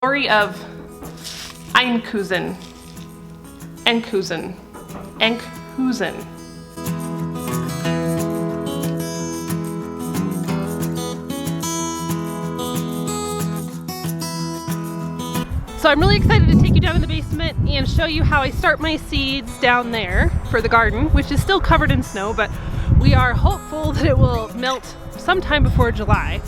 Story of Einkusen, Enkusen, Enkhusen. So I'm really excited to take you down in the basement and show you how I start my seeds down there for the garden, which is still covered in snow, but we are hopeful that it will melt sometime before July.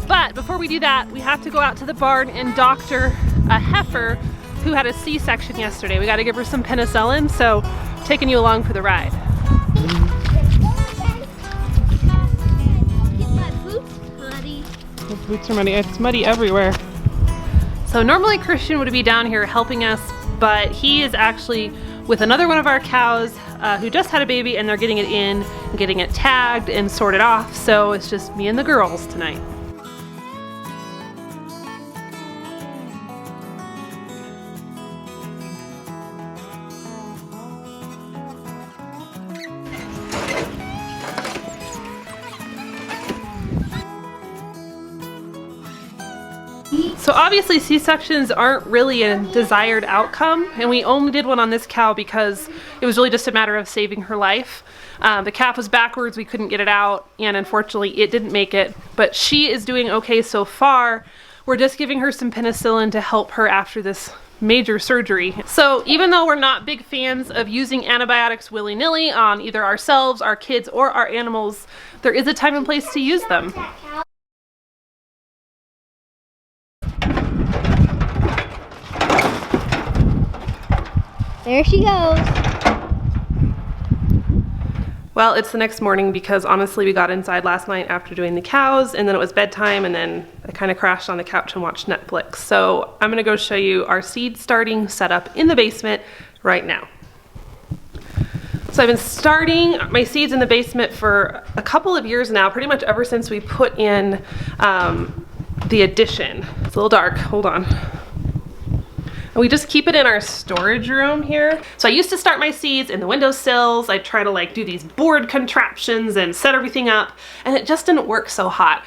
But before we do that, we have to go out to the barn and doctor a heifer who had a C-section yesterday. We got to give her some penicillin, so taking you along for the ride. My boots muddy. The boots are muddy. It's muddy everywhere. So normally Christian would be down here helping us, but he is actually with another one of our cows who just had a baby, and they're getting it in, and getting it tagged and sorted off. So it's just me and the girls tonight. So obviously C-sections aren't really a desired outcome, and we only did one on this cow because it was really just a matter of saving her life. The calf was backwards, we couldn't get it out, and unfortunately it didn't make it, but she is doing okay so far. We're just giving her some penicillin to help her after this major surgery. So even though we're not big fans of using antibiotics willy-nilly on either ourselves, our kids, or our animals, there is a time and place to use them. There she goes. Well, it's the next morning because honestly we got inside last night after doing the cows, and then it was bedtime, and then I kind of crashed on the couch and watched Netflix. So I'm gonna go show you our seed starting setup in the basement right now. So I've been starting my seeds in the basement for a couple of years now, pretty much ever since we put in the addition. It's a little dark, hold on. And we just keep it in our storage room here. So I used to start my seeds in the windowsills. I'd try to like do these board contraptions and set everything up, and it just didn't work so hot.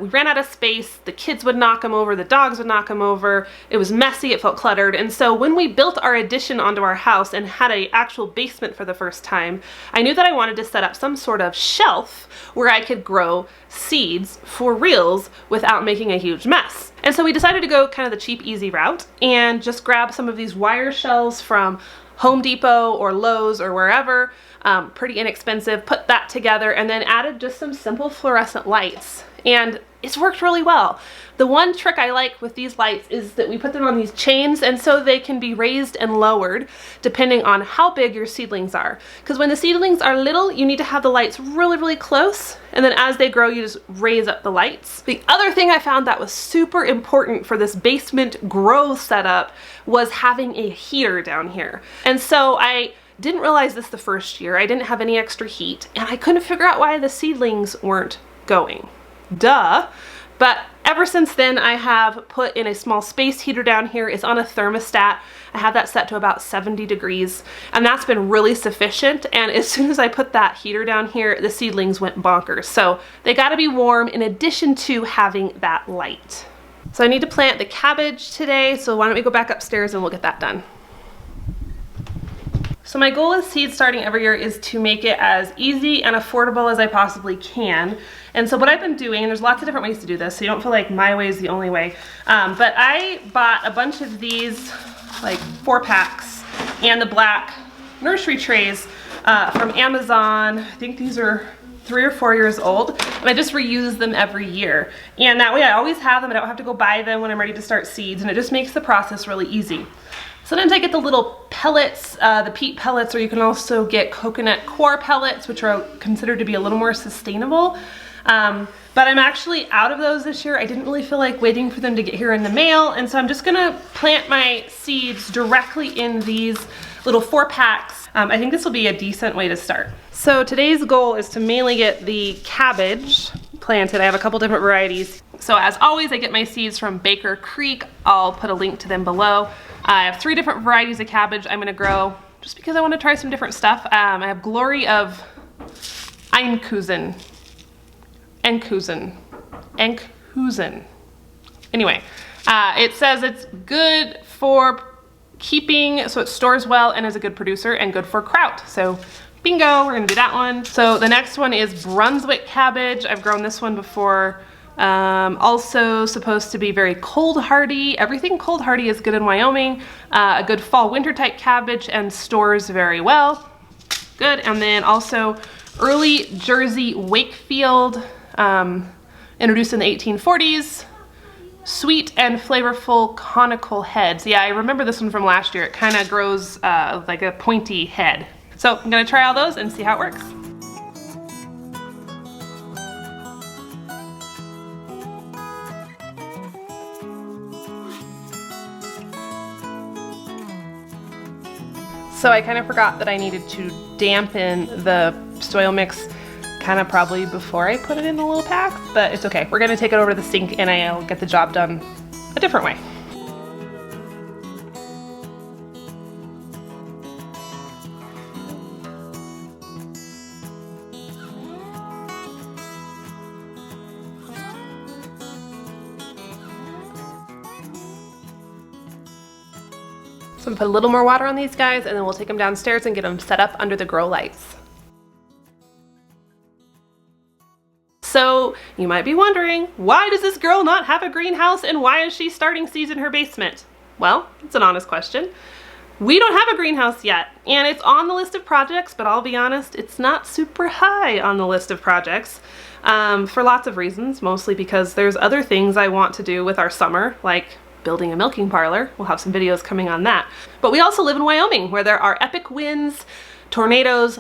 We ran out of space, the kids would knock them over, the dogs would knock them over. It was messy, it felt cluttered. And so when we built our addition onto our house and had an actual basement for the first time, I knew that I wanted to set up some sort of shelf where I could grow seeds for reals without making a huge mess. And so we decided to go kind of the cheap, easy route and just grab some of these wire shelves from Home Depot or Lowe's or wherever, pretty inexpensive, put that together, and then added just some simple fluorescent lights. And it's worked really well. The one trick I like with these lights is that we put them on these chains, and so they can be raised and lowered depending on how big your seedlings are. Because when the seedlings are little, you need to have the lights really, really close, and then as they grow, you just raise up the lights. The other thing I found that was super important for this basement grow setup was having a heater down here. And so I didn't realize this the first year. I didn't have any extra heat, and I couldn't figure out why the seedlings weren't going. Duh. But ever since then, I have put in a small space heater down here. It's on a thermostat. I have that set to about 70 degrees, and that's been really sufficient. And as soon as I put that heater down here, the seedlings went bonkers. So they gotta be warm in addition to having that light. So I need to plant the cabbage today, so why don't we go back upstairs and we'll get that done. So my goal with seed starting every year is to make it as easy and affordable as I possibly can. And so what I've been doing, and there's lots of different ways to do this, so you don't feel like my way is the only way, but I bought a bunch of these like 4-packs and the black nursery trays from Amazon. I think these are 3 or 4 years old, and I just reuse them every year. And that way I always have them. I don't have to go buy them when I'm ready to start seeds, and it just makes the process really easy. Sometimes I get the little pellets, the peat pellets, or you can also get coconut core pellets, which are considered to be a little more sustainable. But I'm actually out of those this year. I didn't really feel like waiting for them to get here in the mail, and so I'm just gonna plant my seeds directly in these little 4-packs. I think this will be a decent way to start. So today's goal is to mainly get the cabbage planted. I have a couple different varieties. So as always, I get my seeds from Baker Creek. I'll put a link to them below. I have 3 different varieties of cabbage I'm gonna grow just because I want to try some different stuff. I have Glory of Einkusen, Enkhusen. Anyway, It says it's good for keeping, so it stores well and is a good producer, and good for kraut. So bingo, we're gonna do that one. So the next one is Brunswick cabbage. I've grown this one before. Also supposed to be very cold hardy. Everything cold hardy is good in Wyoming. A good fall winter type cabbage and stores very well. Good. And then also early Jersey Wakefield, introduced in the 1840s. Sweet and flavorful conical heads. Yeah, I remember this one from last year. It kind of grows like a pointy head. So I'm gonna try all those and see how it works. So I kind of forgot that I needed to dampen the soil mix kind of probably before I put it in the little pack, but it's okay. We're gonna take it over to the sink and I'll get the job done a different way. So I'm gonna put a little more water on these guys and then we'll take them downstairs and get them set up under the grow lights. So you might be wondering, why does this girl not have a greenhouse and why is she starting seeds in her basement? Well, it's an honest question. We don't have a greenhouse yet, and it's on the list of projects, but I'll be honest, it's not super high on the list of projects for lots of reasons, mostly because there's other things I want to do with our summer, like building a milking parlor. We'll have some videos coming on that. But we also live in Wyoming, where there are epic winds, tornadoes,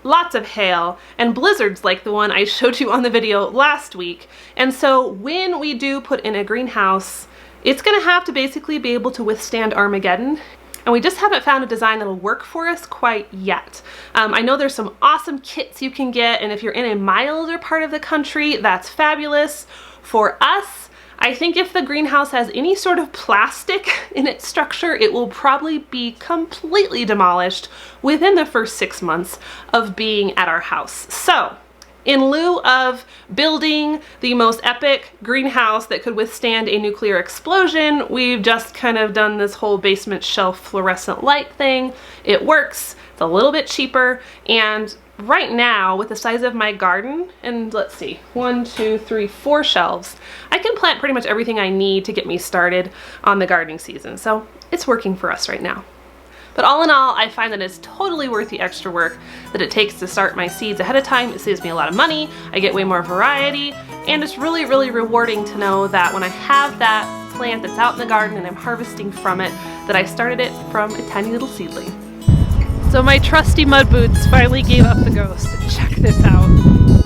lots of hail, and blizzards like the one I showed you on the video last week. And so when we do put in a greenhouse, it's gonna have to basically be able to withstand Armageddon. And we just haven't found a design that'll work for us quite yet. I know there's some awesome kits you can get, and if you're in a milder part of the country, that's fabulous. For us, I think if the greenhouse has any sort of plastic in its structure, it will probably be completely demolished within the first 6 months of being at our house. So, in lieu of building the most epic greenhouse that could withstand a nuclear explosion, we've just kind of done this whole basement shelf fluorescent light thing. It works, it's a little bit cheaper, and right now, with the size of my garden, and let's see, 1, 2, 3, 4 shelves, I can plant pretty much everything I need to get me started on the gardening season. So it's working for us right now. But all in all, I find that it's totally worth the extra work that it takes to start my seeds ahead of time. It saves me a lot of money, I get way more variety, and it's really, really rewarding to know that when I have that plant that's out in the garden and I'm harvesting from it, that I started it from a tiny little seedling. So my trusty mud boots finally gave up the ghost. Check this out.